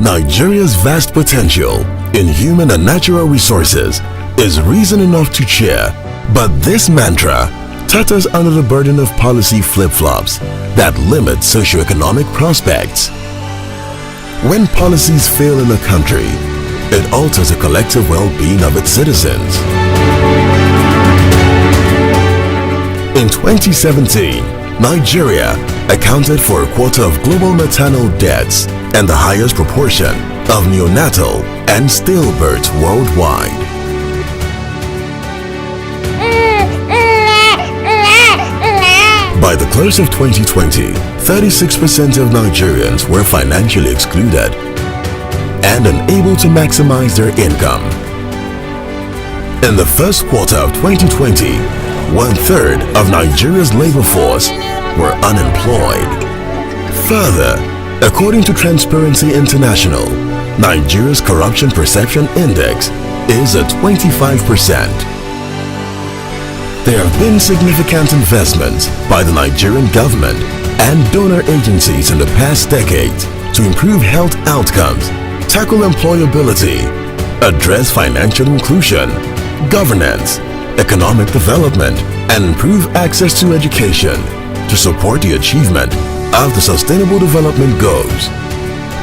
Nigeria's vast potential in human and natural resources is reason enough to cheer, but this mantra totters under the burden of policy flip-flops that limit socioeconomic prospects. When policies fail in a country, it alters the collective well-being of its citizens. In 2017, Nigeria accounted for a quarter of global maternal deaths and the highest proportion of neonatal and stillbirths worldwide. By the close of 2020, 36% of Nigerians were financially excluded and unable to maximize their income. In the first quarter of 2020, 1/3 of Nigeria's labor force were unemployed. Further, according to Transparency International, Nigeria's corruption perception index is at 25%. There have been significant investments by the Nigerian government and donor agencies in the past decades to improve health outcomes, tackle employability, address financial inclusion, governance, economic development, and improve access to education to support the achievement of the Sustainable Development Goals.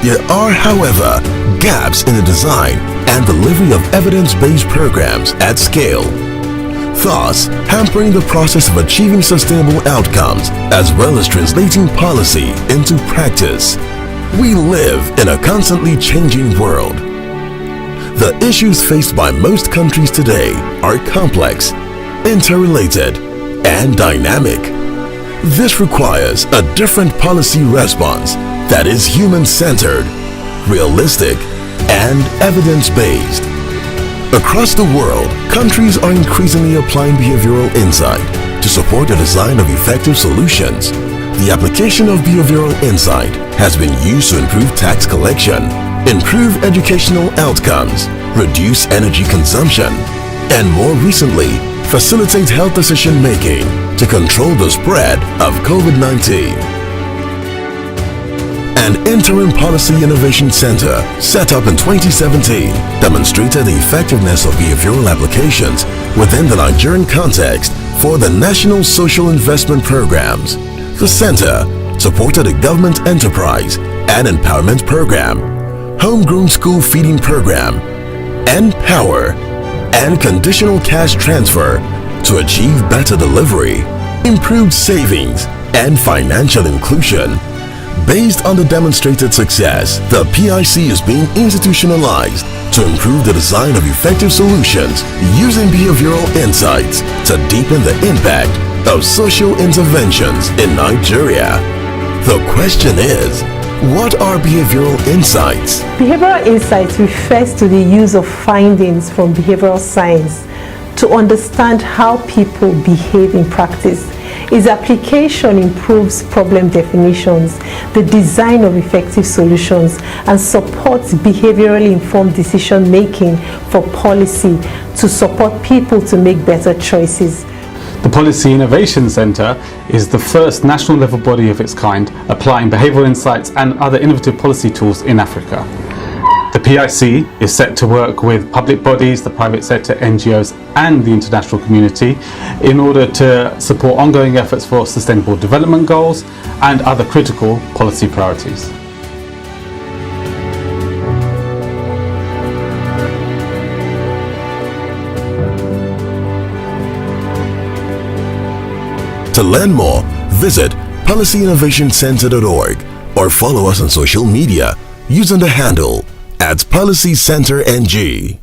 There are, however, gaps in the design and delivery of evidence-based programs at scale, thus hampering the process of achieving sustainable outcomes as well as translating policy into practice. We live in a constantly changing world. The issues faced by most countries today are complex, interrelated, and dynamic. This requires a different policy response that is human-centered, realistic, and evidence-based. Across the world, countries are increasingly applying behavioral insight to support the design of effective solutions. The application of behavioral insight has been used to improve tax collection, improve educational outcomes, reduce energy consumption, and more recently, facilitate health decision-making to control the spread of COVID-19. An interim policy innovation center set up in 2017 demonstrated the effectiveness of behavioral applications within the Nigerian context for the National Social Investment Programs. The center supported a government enterprise and empowerment program, homegrown school feeding program, Empower, and conditional cash transfer to achieve better delivery, improved savings, and financial inclusion. Based on the demonstrated success, the PIC is being institutionalized to improve the design of effective solutions using behavioral insights to deepen the impact of social interventions in Nigeria. The question is, what are behavioral insights? Behavioral insights refers to the use of findings from behavioral science to understand how people behave in practice. Its application improves problem definitions, the design of effective solutions, and supports behaviorally informed decision making for policy to support people to make better choices. The Policy Innovation Centre is the first national level body of its kind applying behavioural insights and other innovative policy tools in Africa. The PIC is set to work with public bodies, the private sector, NGOs and the international community in order to support ongoing efforts for sustainable development goals and other critical policy priorities. To learn more, visit policyinnovationcenter.org or follow us on social media using the handle @PolicyCenterNG.